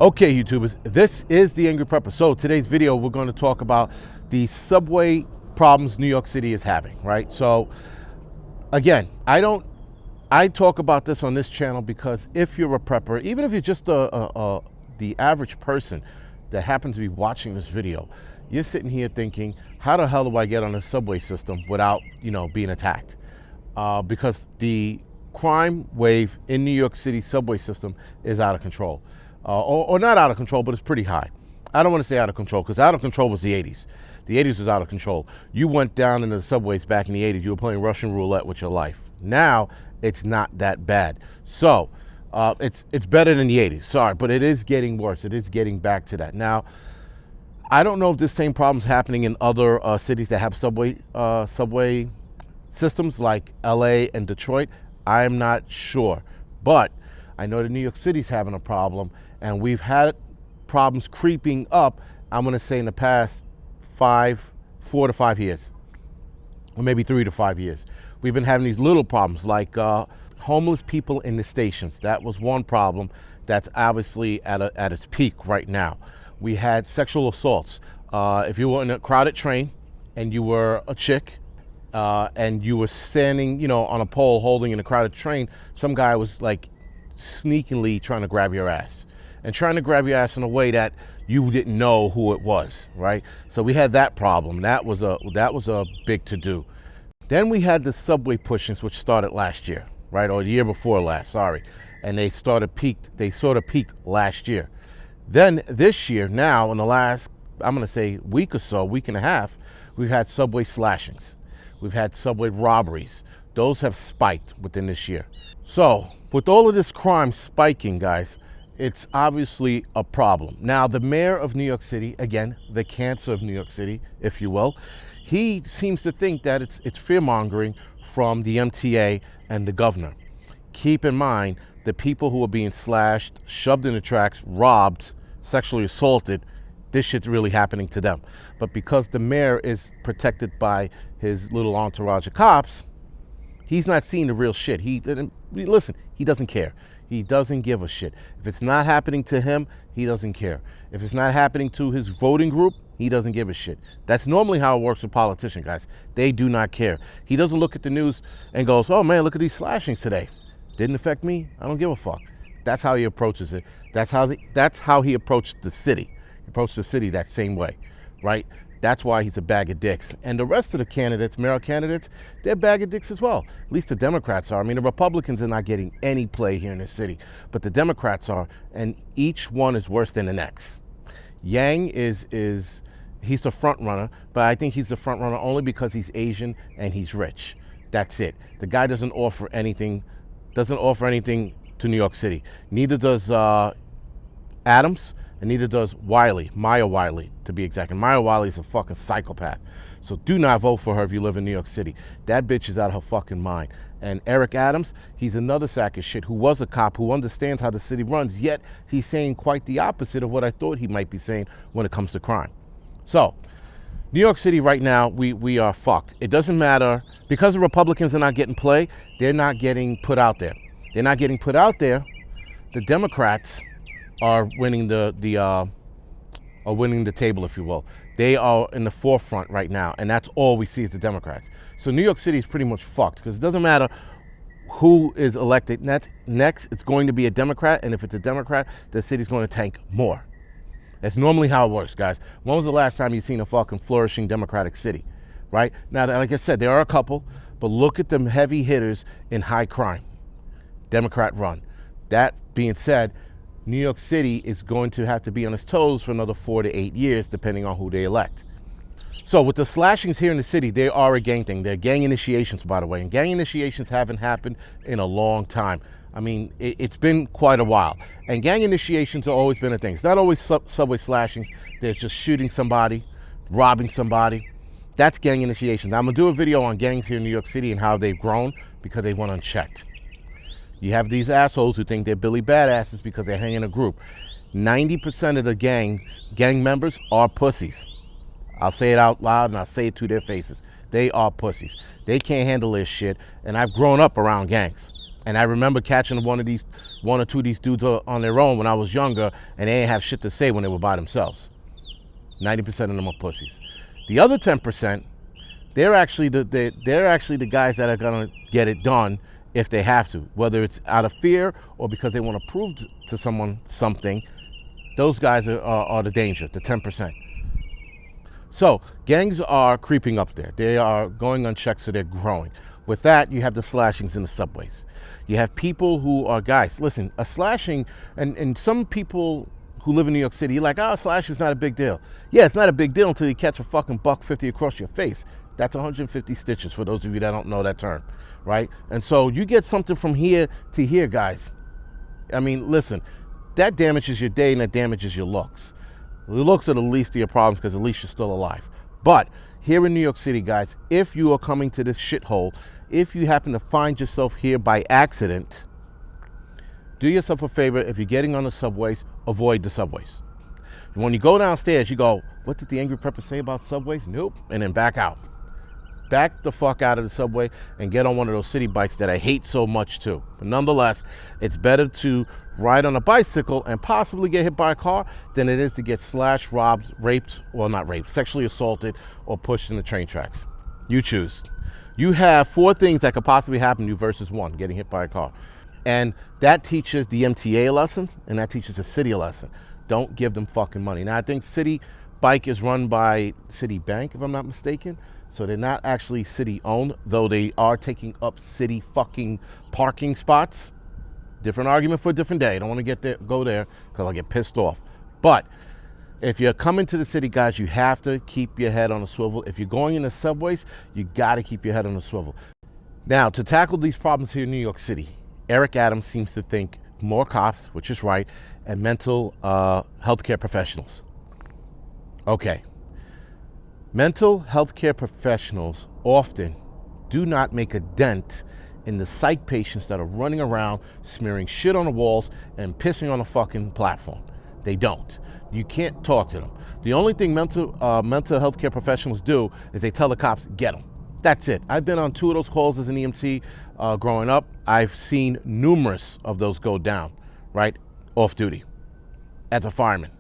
Okay, YouTubers, this is the Angryprepper. So today's video, we're going to talk about the subway problems New York City is having, right? So again, I talk about this on this channel because if you're a prepper, even if you're just the average person that happens to be watching this video, you're sitting here thinking, how the hell do I get on a subway system without, being attacked? Because the crime wave in New York City subway system is out of control. Or not out of control, but it's pretty high. I don't want to say out of control, because out of control was the 80s. The 80s was out of control. You went down into the subways back in the 80s, you were playing Russian roulette with your life. Now, it's not that bad. So, it's better than the 80s, sorry, but it is getting worse. It is getting back to that. Now, I don't know if this same problem's happening in other cities that have subway systems like LA and Detroit. I'm not sure, but I know that New York City's having a problem, and we've had problems creeping up, I'm gonna say in the past 4 to 5 years, or maybe 3 to 5 years. We've been having these little problems like homeless people in the stations. That was one problem that's obviously at its peak right now. We had sexual assaults. If you were in a crowded train and you were a chick, and you were standing, on a pole holding in a crowded train, some guy was like sneakily trying to grab your ass, and trying to grab your ass in a way that you didn't know who it was, right? So we had that problem. That was a big to-do. Then we had the subway pushings, which started last year, right? Or the year before last, sorry. And they sort of peaked last year. Then this year, now in the last, I'm gonna say week or so, week and a half, we've had subway slashings. We've had subway robberies. Those have spiked within this year. So with all of this crime spiking, guys, it's obviously a problem. Now, the mayor of New York City, again, the cancer of New York City, if you will, he seems to think that it's fear-mongering from the MTA and the governor. Keep in mind, the people who are being slashed, shoved in the tracks, robbed, sexually assaulted, this shit's really happening to them. But because the mayor is protected by his little entourage of cops, he's not seeing the real shit. Listen, he doesn't care. He doesn't give a shit. If it's not happening to him, he doesn't care. If it's not happening to his voting group, he doesn't give a shit. That's normally how it works with politicians, guys. They do not care. He doesn't look at the news and goes, oh man, look at these slashings today. Didn't affect me. I don't give a fuck. That's how he approaches it. That's how he approached the city. He approached the city that same way, right? That's why he's a bag of dicks. And the rest of the candidates, mayoral candidates, they're a bag of dicks as well. At least the Democrats are. I mean, the Republicans are not getting any play here in the city, but the Democrats are, and each one is worse than the next. Yang he's the front runner, but I think he's the front runner only because he's Asian and he's rich. That's it. The guy doesn't offer anything to New York City. Neither does Adams. And neither does Maya Wiley, to be exact. And Maya Wiley is a fucking psychopath. So do not vote for her if you live in New York City. That bitch is out of her fucking mind. And Eric Adams, he's another sack of shit who was a cop, who understands how the city runs, yet he's saying quite the opposite of what I thought he might be saying when it comes to crime. So, New York City right now, we are fucked. It doesn't matter. Because the Republicans are not getting play, they're not getting put out there. They're not getting put out there. The Democrats are winning the table, if you will. They are in the forefront right now, and that's all we see is the Democrats. So New York City is pretty much fucked, because it doesn't matter who is elected next, it's going to be a Democrat, and if it's a Democrat, the city's going to tank more. That's normally how it works, guys. When was the last time you've seen a fucking flourishing Democratic city, right? Now, like I said, there are a couple, but look at them heavy hitters in high crime. Democrat run. That being said, New York City is going to have to be on its toes for another 4 to 8 years, depending on who they elect. So with the slashings here in the city, they are a gang thing. They're gang initiations, by the way. And gang initiations haven't happened in a long time. I mean, it's been quite a while. And gang initiations have always been a thing. It's not always subway slashings. There's just shooting somebody, robbing somebody. That's gang initiations. I'm going to do a video on gangs here in New York City and how they've grown because they went unchecked. You have these assholes who think they're Billy Badasses because they hang in a group. 90% of the gang members are pussies. I'll say it out loud and I'll say it to their faces. They are pussies. They can't handle this shit, and I've grown up around gangs. And I remember catching one or two of these dudes on their own when I was younger, and they ain't have shit to say when they were by themselves. 90% of them are pussies. The other 10%, they're actually the guys that are gonna get it done if they have to, whether it's out of fear or because they want to prove to someone something. Those guys are the danger, the 10%. So gangs are creeping up there. They are going unchecked, so they're growing. With that, you have the slashings in the subways. You have people who are, guys, listen, a slashing, and some people who live in New York City, you're like, oh, slashing's not a big deal. Yeah, it's not a big deal until you catch a fucking $150 across your face. That's 150 stitches for those of you that don't know that term, right? And so you get something from here to here, guys. I mean, listen, that damages your day and that damages your looks. The looks are the least of your problems because at least you're still alive. But here in New York City, guys, if you are coming to this shithole, if you happen to find yourself here by accident, do yourself a favor. If you're getting on the subways, avoid the subways. When you go downstairs, you go, what did the Angryprepper say about subways? Nope. And then back out. Back the fuck out of the subway and get on one of those city bikes that I hate so much too. But nonetheless, it's better to ride on a bicycle and possibly get hit by a car than it is to get slashed, robbed, raped, well, not raped, sexually assaulted, or pushed in the train tracks. You choose. You have 4 things that could possibly happen to you versus 1, getting hit by a car. And that teaches the MTA a lesson, and that teaches the city a lesson. Don't give them fucking money. Now, I think City Bike is run by Citibank, if I'm not mistaken. So they're not actually city owned, though they are taking up city fucking parking spots. Different argument for a different day. I don't want to go there because I'll get pissed off. But if you're coming to the city, guys, you have to keep your head on a swivel. If you're going in the subways, you got to keep your head on a swivel. Now, to tackle these problems here in New York City, Eric Adams seems to think more cops, which is right, and mental healthcare professionals. Okay. Mental health care professionals often do not make a dent in the psych patients that are running around smearing shit on the walls and pissing on the fucking platform. They don't. You can't talk to them. The only thing mental health care professionals do is they tell the cops, get them. That's it. I've been on 2 of those calls as an EMT growing up. I've seen numerous of those go down, right, off duty as a fireman.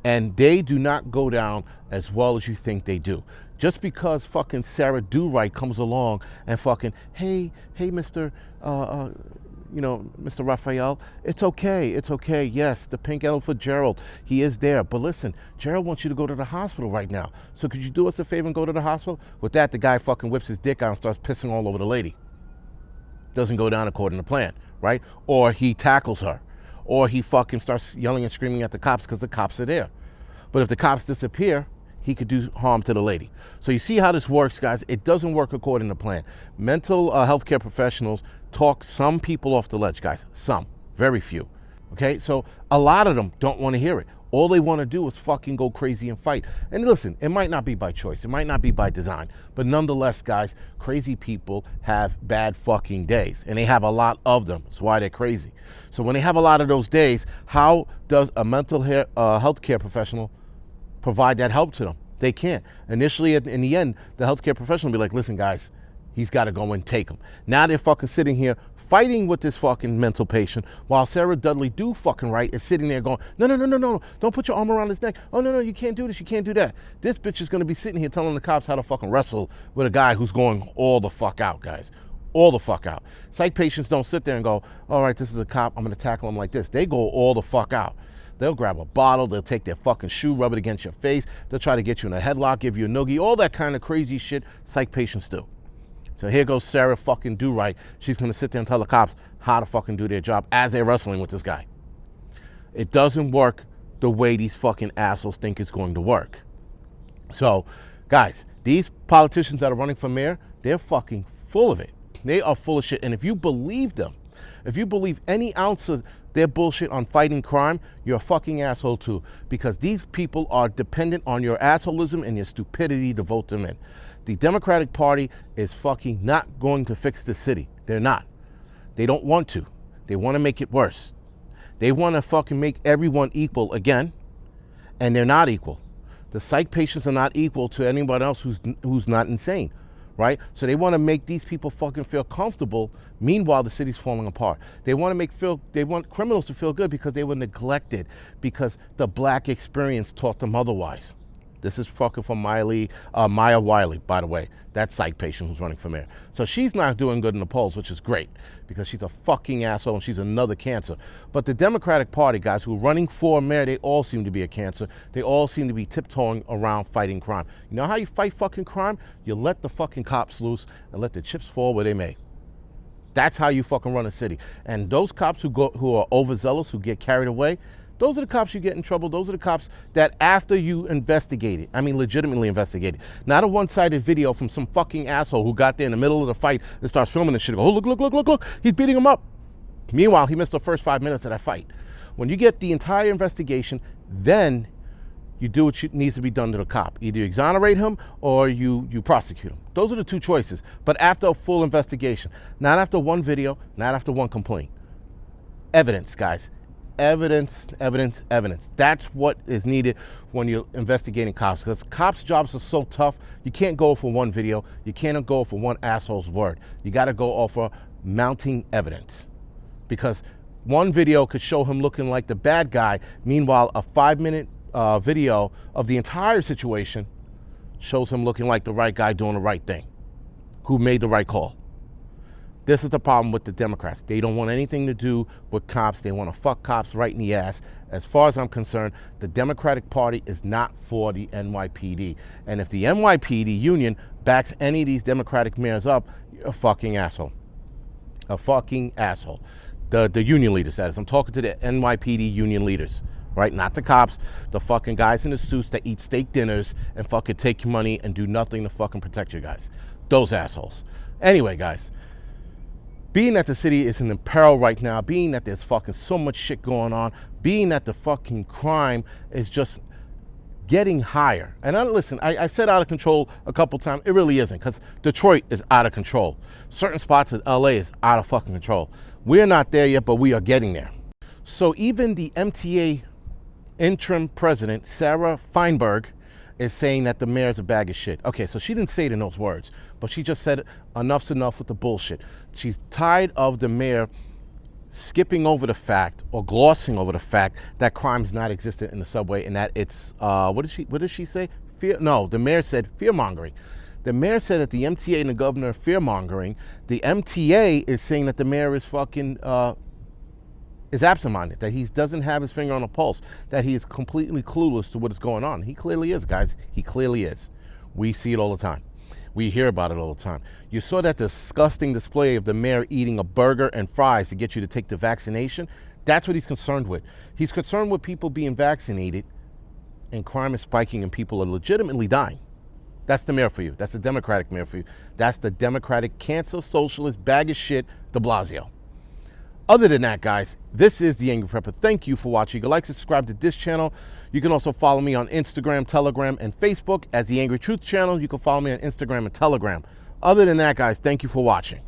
And they do not go down as well as you think they do. Just because fucking Sarah Do-Right comes along and fucking, hey, Mr. Mr. Raphael, it's okay. Yes, the pink elephant Gerald, he is there. But listen, Gerald wants you to go to the hospital right now. So could you do us a favor and go to the hospital? With that, the guy fucking whips his dick out and starts pissing all over the lady. Doesn't go down according to plan, right? Or he tackles her. Or he fucking starts yelling and screaming at the cops because the cops are there. But if the cops disappear, he could do harm to the lady. So you see how this works, guys? It doesn't work according to plan. Mental health care professionals talk some people off the ledge, guys. Some. Very few. Okay? So a lot of them don't want to hear it. All they want to do is fucking go crazy and fight. And listen, it might not be by choice. It might not be by design. But nonetheless, guys, crazy people have bad fucking days. And they have a lot of them. That's why they're crazy. So when they have a lot of those days, how does a mental health care professional provide that help to them? They can't. Initially, in the end, the healthcare professional will be like, listen, guys, he's got to go and take him. Now they're fucking sitting here fighting with this fucking mental patient while Sarah Dudley Do fucking right is sitting there going, no, don't put your arm around his neck. Oh, no, you can't do this, you can't do that. This bitch is going to be sitting here telling the cops how to fucking wrestle with a guy who's going all the fuck out, guys. All the fuck out. Psych patients don't sit there and go, all right, this is a cop, I'm going to tackle him like this. They go all the fuck out. They'll grab a bottle, they'll take their fucking shoe, rub it against your face, they'll try to get you in a headlock, give you a noogie, all that kind of crazy shit psych patients do. So here goes Sarah fucking Do-Right. She's gonna sit there and tell the cops how to fucking do their job as they're wrestling with this guy. It doesn't work the way these fucking assholes think it's going to work. So, guys, these politicians that are running for mayor, they're fucking full of it. They are full of shit. And if you believe them, if you believe any ounce of their bullshit on fighting crime, you're a fucking asshole too. Because these people are dependent on your assholism and your stupidity to vote them in. The Democratic Party is fucking not going to fix the city. They're not. They don't want to. They want to make it worse. They want to fucking make everyone equal again, and they're not equal. The psych patients are not equal to anyone else who's not insane, right? So they want to make these people fucking feel comfortable. Meanwhile, the city's falling apart. They want criminals to feel good because they were neglected, because the black experience taught them otherwise. This is fucking from Maya Wiley, by the way. That psych patient who's running for mayor. So she's not doing good in the polls, which is great, because she's a fucking asshole and she's another cancer. But the Democratic Party, guys, who are running for mayor, they all seem to be a cancer. They all seem to be tiptoeing around fighting crime. You know how you fight fucking crime? You let the fucking cops loose and let the chips fall where they may. That's how you fucking run a city. And those cops who are overzealous, who get carried away, those are the cops you get in trouble. Those are the cops that after you investigate it, I mean legitimately investigate it, not a one-sided video from some fucking asshole who got there in the middle of the fight and starts filming this shit. Oh, look, he's beating him up. Meanwhile, he missed the first 5 minutes of that fight. When you get the entire investigation, then you do what needs to be done to the cop. Either you exonerate him or you prosecute him. Those are the two choices. But after a full investigation, not after one video, not after one complaint. Evidence, guys. Evidence. That's what is needed when you're investigating cops, because cops' jobs are so tough. You can't go for one video. You can't go for one asshole's word. You got to go off of mounting evidence, because one video could show him looking like the bad guy. Meanwhile, a 5-minute video of the entire situation shows him looking like the right guy doing the right thing, who made the right call. This is the problem with the Democrats. They don't want anything to do with cops. They want to fuck cops right in the ass. As far as I'm concerned, the Democratic Party is not for the NYPD. And if the NYPD union backs any of these Democratic mayors up, you're a fucking asshole. A fucking asshole. The union leaders, that is. I'm talking to the NYPD union leaders, right? Not the cops, the fucking guys in the suits that eat steak dinners and fucking take your money and do nothing to fucking protect you guys. Those assholes. Anyway, guys. Being that the city is in peril right now, being that there's fucking so much shit going on, being that the fucking crime is just getting higher. And listen, I've said out of control a couple times. It really isn't, because Detroit is out of control. Certain spots in LA is out of fucking control. We're not there yet, but we are getting there. So even the MTA interim president, Sarah Feinberg, is saying that the mayor's a bag of shit. Okay, so she didn't say it in those words, but she just said enough's enough with the bullshit. She's tired of the mayor skipping over the fact or glossing over the fact that crime's not existent in the subway, and that it's what did she say? The mayor said fear-mongering. The mayor said that the MTA and the governor are fear-mongering. The MTA is saying that the mayor is fucking is absent-minded, that he doesn't have his finger on the pulse, that he is completely clueless to what is going on. He clearly is, guys. He clearly is. We see it all the time. We hear about it all the time. You saw that disgusting display of the mayor eating a burger and fries to get you to take the vaccination. That's what he's concerned with. He's concerned with people being vaccinated and crime is spiking and people are legitimately dying. That's the mayor for you. That's the Democratic mayor for you. That's the Democratic cancer socialist bag of shit, de Blasio. Other than that, guys, this is the Angryprepper. Thank you for watching. You can like, subscribe to this channel. You can also follow me on Instagram, Telegram, and Facebook as the Angry Truth channel. You can follow me on Instagram and Telegram. Other than that, guys, thank you for watching.